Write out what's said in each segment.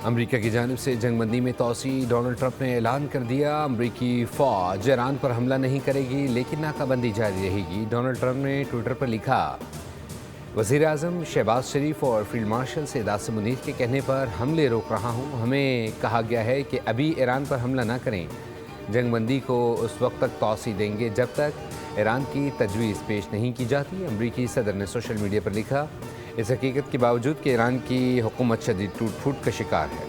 امریکہ کی جانب سے جنگ بندی میں توسیع، ڈونلڈ ٹرمپ نے اعلان کر دیا امریکی فوج ایران پر حملہ نہیں کرے گی لیکن ناکہ بندی جاری رہے گی۔ ڈونلڈ ٹرمپ نے ٹویٹر پر لکھا، وزیر اعظم شہباز شریف اور فیلڈ مارشل سید عاصم منیر کے کہنے پر حملے روک رہا ہوں۔ ہمیں کہا گیا ہے کہ ابھی ایران پر حملہ نہ کریں، جنگ بندی کو اس وقت تک توسیع دیں گے جب تک ایران کی تجویز پیش نہیں کی جاتی۔ امریکی صدر نے سوشل میڈیا پر لکھا، اس حقیقت کے باوجود کہ ایران کی حکومت شدید ٹوٹ پھوٹ کا شکار ہے۔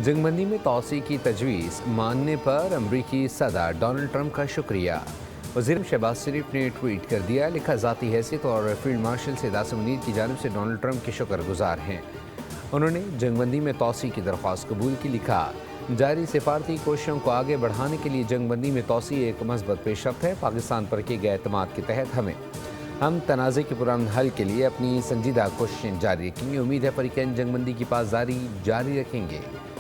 جنگ بندی میں توسیع کی تجویز ماننے پر امریکی صدر ڈونلڈ ٹرمپ کا شکریہ۔ وزیر شہباز شریف نے ٹویٹ کر دیا، لکھا، ذاتی حیثیت اور فیلڈ مارشل سید عاصم منیر کی جانب سے ڈونلڈ ٹرمپ کے شکر گزار ہیں۔ انہوں نے جنگ بندی میں توسیع کی درخواست قبول کی، لکھا، جاری سفارتی کوششوں کو آگے بڑھانے کے لیے جنگ بندی میں توسیع ایک مثبت پیش رفت ہے۔ پاکستان پر کیے گئے اعتماد کے تحت ہم تنازع کے پرامن حل کے لیے اپنی سنجیدہ کوششیں جاری رکھیں گے۔ امید ہے فریقین جنگ بندی کی پاسداری جاری رکھیں گے۔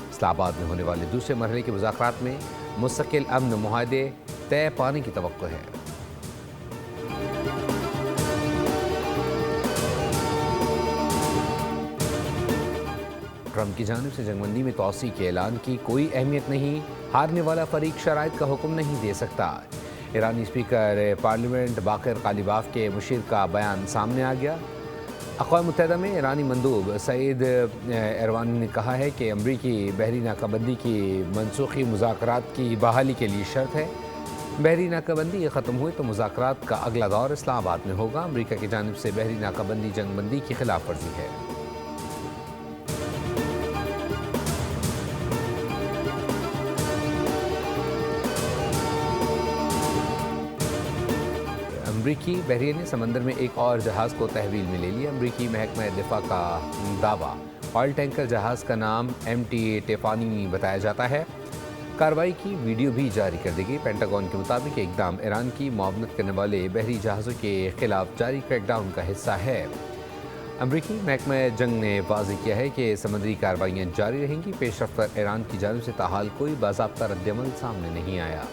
اسلام آباد میں ہونے والے دوسرے مرحلے کے مذاکرات میں مستقل امن معاہدے طے پانے کی توقع ہے۔ ٹرمپ کی جانب سے جنگ بندی میں توسیع کے اعلان کی کوئی اہمیت نہیں، ہارنے والا فریق شرائط کا حکم نہیں دے سکتا۔ ایرانی اسپیکر پارلیمنٹ باقر غالیباف کے مشیر کا بیان سامنے آ گیا۔ اقوام متحدہ میں ایرانی مندوب سعید ایروانی نے کہا ہے کہ امریکی بحری ناکہ بندی کی منسوخی مذاکرات کی بحالی کے لیے شرط ہے۔ بحری ناکہ بندی ختم ہوئے تو مذاکرات کا اگلا دور اسلام آباد میں ہوگا۔ امریکہ کی جانب سے بحری ناکہ بندی جنگ بندی کی خلاف ورزی ہے۔ امریکی بحریے نے سمندر میں ایک اور جہاز کو تحویل میں لے لیا۔ امریکی محکمہ دفاع کا دعویٰ، آئل ٹینکر جہاز کا نام MT ٹیفانی بتایا جاتا ہے۔ کارروائی کی ویڈیو بھی جاری کر دی گئی۔ پینٹاگون کے مطابق اقدام ایران کی معاونت کرنے والے بحری جہازوں کے خلاف جاری کریک ڈاؤن کا حصہ ہے۔ امریکی محکمہ جنگ نے واضح کیا ہے کہ سمندری کارروائیاں جاری رہیں گی۔ پیش رفت پر ایران کی جانب سے تاحال کوئی باضابطہ رد عمل سامنے نہیں آیا۔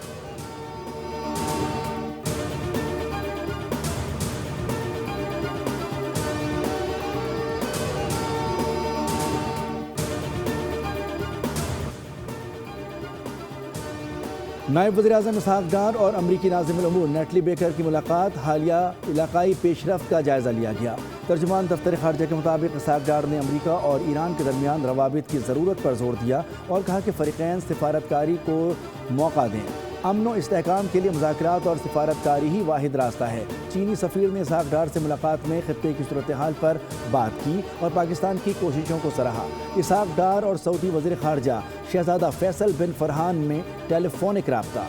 نائب وزیر اعظم اسحاق ڈار اور امریکی ناظم الامور نیٹلی بیکر کی ملاقات، حالیہ علاقائی پیش رفت کا جائزہ لیا گیا۔ ترجمان دفتر خارجہ کے مطابق اسحاق ڈار نے امریکہ اور ایران کے درمیان روابط کی ضرورت پر زور دیا اور کہا کہ فریقین سفارتکاری کو موقع دیں۔ امن و استحکام کے لیے مذاکرات اور سفارتکاری ہی واحد راستہ ہے۔ چینی سفیر نے اسحاق ڈار سے ملاقات میں خطے کی صورتحال پر بات کی اور پاکستان کی کوششوں کو سراہا۔ اسحاق ڈار اور سعودی وزیر خارجہ شہزادہ فیصل بن فرحان میں ٹیلی فونک رابطہ۔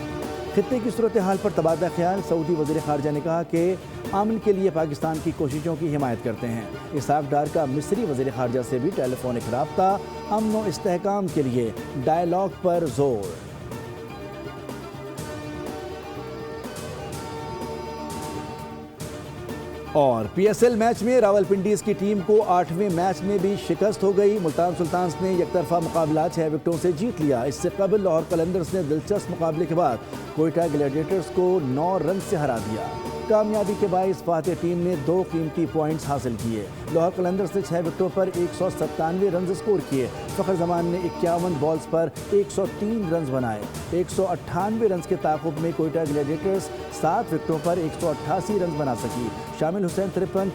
خطے کی صورتحال پر تبادلہ خیال، سعودی وزیر خارجہ نے کہا کہ امن کے لیے پاکستان کی کوششوں کی حمایت کرتے ہیں۔ اسحاق ڈار کا مصری وزیر خارجہ سے بھی ٹیلی فونک رابطہ، امن و استحکام کے لیے ڈائیلاگ پر زور۔ اور PSL میچ میں راولپنڈیز کی ٹیم کو 8ویں میچ میں بھی شکست ہو گئی۔ ملتان سلطانز نے یک طرفہ مقابلہ 6 وکٹوں سے جیت لیا۔ اس سے قبل لاہور قلندرز نے دلچسپ مقابلے کے بعد کوئٹہ گلیڈیٹرز کو 9 رن سے ہرا دیا۔ کامیابی کے باعث فاتح ٹیم نے 2 قیمتی پوائنٹس حاصل کیے۔ لاہور قلندرز نے 6 وکٹوں پر 197 رنز اسکور کیے۔ فخر زمان نے 51 بالز پر 103 رنز بنائے۔ 198 رنز کے تعاقب میں کوئٹہ گلیڈیٹرز 7 وکٹوں پر 188 رنز بنا سکی۔ شامل حسین 53۔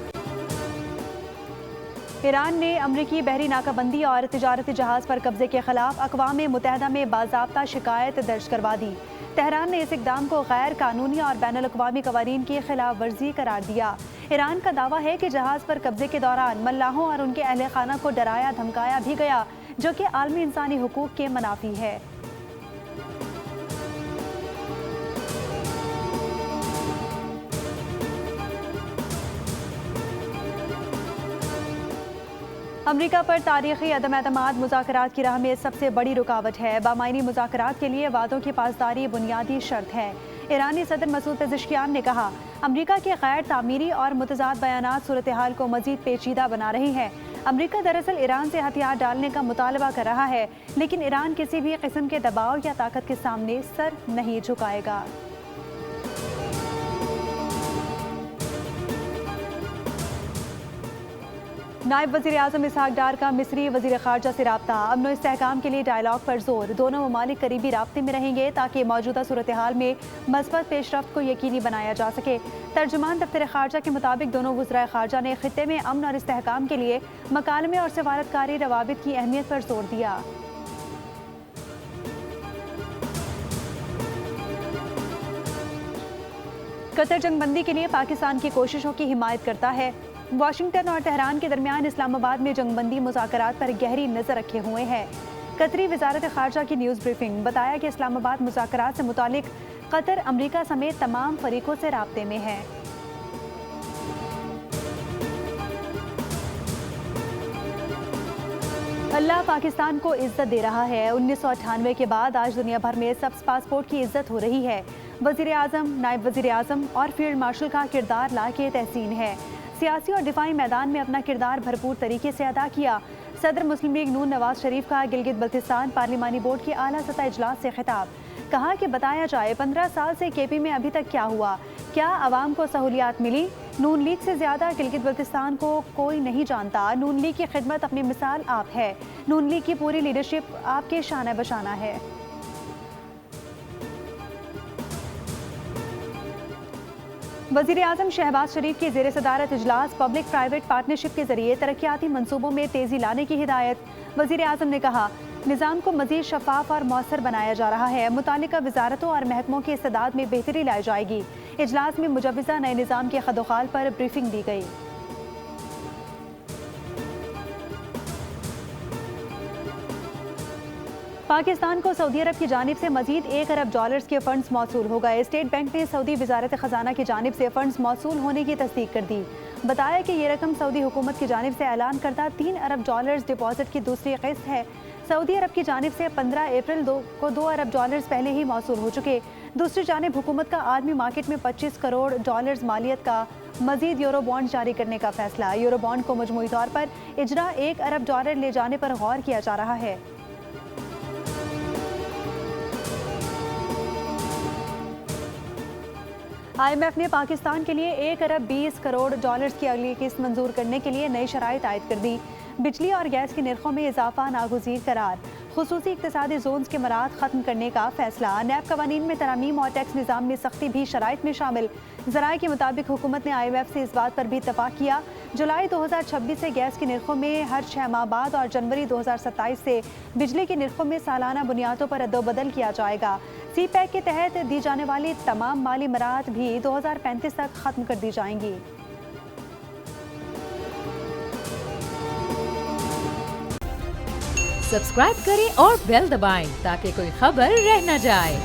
ایران نے امریکی بحری ناکہ بندی اور تجارتی جہاز پر قبضے کے خلاف اقوام متحدہ میں باضابطہ شکایت درج کروا دی۔ تہران نے اس اقدام کو غیر قانونی اور بین الاقوامی قوانین کی خلاف ورزی قرار دیا۔ ایران کا دعویٰ ہے کہ جہاز پر قبضے کے دوران ملاحوں اور ان کے اہل خانہ کو ڈرایا دھمکایا بھی گیا، جو کہ عالمی انسانی حقوق کے منافی ہے۔ امریکہ پر تاریخی عدم اعتماد مذاکرات کی راہ میں سب سے بڑی رکاوٹ ہے۔ بامعنی مذاکرات کے لیے وعدوں کی پاسداری بنیادی شرط ہے۔ ایرانی صدر مسعود پزشکیان نے کہا، امریکہ کے غیر تعمیری اور متضاد بیانات صورتحال کو مزید پیچیدہ بنا رہی ہیں۔ امریکہ دراصل ایران سے ہتھیار ڈالنے کا مطالبہ کر رہا ہے، لیکن ایران کسی بھی قسم کے دباؤ یا طاقت کے سامنے سر نہیں جھکائے گا۔ نائب وزیر اعظم اسحاق ڈار کا مصری وزیر خارجہ سے رابطہ، امن و استحکام کے لیے ڈائیلاگ پر زور، دونوں ممالک قریبی رابطے میں رہیں گے تاکہ موجودہ صورتحال میں مثبت پیش رفت کو یقینی بنایا جا سکے۔ ترجمان دفتر خارجہ کے مطابق دونوں وزرائے خارجہ نے خطے میں امن اور استحکام کے لیے مکالمے اور سفارتکاری روابط کی اہمیت پر زور دیا۔ قطر جنگ بندی کے لیے پاکستان کی کوششوں کی حمایت کرتا ہے۔ واشنگٹن اور تہران کے درمیان اسلام آباد میں جنگ بندی مذاکرات پر گہری نظر رکھے ہوئے ہے۔ قطری وزارت خارجہ کی نیوز بریفنگ، بتایا کہ اسلام آباد مذاکرات سے متعلق قطر امریکہ سمیت تمام فریقوں سے رابطے میں ہے۔ اللہ پاکستان کو عزت دے رہا ہے۔ 1998 کے بعد آج دنیا بھر میں سبز پاسپورٹ کی عزت ہو رہی ہے۔ وزیر اعظم، نائب وزیر اعظم اور فیلڈ مارشل کا کردار لائق تحسین ہے۔ سیاسی اور دفاعی میدان میں اپنا کردار بھرپور طریقے سے ادا کیا۔ صدر مسلم لیگ نون نواز شریف کا گلگت بلتستان پارلیمانی بورڈ کی اعلیٰ سطح اجلاس سے خطاب، کہا کہ بتایا جائے 15 سال سے کے پی میں ابھی تک کیا ہوا، کیا عوام کو سہولیات ملی؟ نون لیگ سے زیادہ گلگت بلتستان کو کوئی نہیں جانتا۔ نون لیگ کی خدمت اپنی مثال آپ ہے۔ نون لیگ کی پوری لیڈرشپ آپ کے شانہ بشانہ ہے۔ وزیر اعظم شہباز شریف کی زیر صدارت اجلاس، پبلک پرائیویٹ پارٹنرشپ کے ذریعے ترقیاتی منصوبوں میں تیزی لانے کی ہدایت۔ وزیر اعظم نے کہا، نظام کو مزید شفاف اور مؤثر بنایا جا رہا ہے۔ متعلقہ وزارتوں اور محکموں کی استعداد میں بہتری لائی جائے گی۔ اجلاس میں مجوزہ نئے نظام کے خد و خال پر بریفنگ دی گئی۔ پاکستان کو سعودی عرب کی جانب سے مزید $1 ارب کے فنڈز موصول ہو گئے۔ اسٹیٹ بینک نے سعودی وزارت خزانہ کی جانب سے فنڈز موصول ہونے کی تصدیق کر دی۔ بتایا کہ یہ رقم سعودی حکومت کی جانب سے اعلان کردہ $3 ارب ڈپازٹ کی دوسری قسط ہے۔ سعودی عرب کی جانب سے 15 اپریل کو $2 ارب پہلے ہی موصول ہو چکے۔ دوسری جانب حکومت کا عالمی مارکیٹ میں $25 کروڑ مالیت کا مزید یورو بانڈ جاری کرنے کا فیصلہ۔ یورو بانڈ کو مجموعی طور پر اجرا $1 ارب لے جانے پر غور کیا جا رہا ہے۔ آئی ایم ایف نے پاکستان کے لیے $1 ارب کی اگلی قسط منظور کرنے کے لیے نئی شرائط عائد کر دی۔ بجلی اور گیس کی نرخوں میں اضافہ ناگزیر قرار، خصوصی اقتصادی زونز کے مراحت ختم کرنے کا فیصلہ، نیب قوانین میں ترامیم اور ٹیکس نظام میں سختی بھی شرائط میں شامل۔ ذرائع کے مطابق حکومت نے آئی ایم ایف سے اس بات پر بھی اتفاق کیا، جولائی 2026 سے گیس کی نرخوں میں ہر 6 ماہ بعد اور جنوری 2027 سے بجلی کی نرخوں میں سالانہ بنیادوں پر رد و بدل کیا جائے گا۔ سی پیک کے تحت دی جانے والی تمام مالی مراحت بھی 2035 تک ختم کر دی جائیں گی۔ سبسکرائب کریں اور بیل دبائیں تاکہ کوئی خبر رہ نہ جائے۔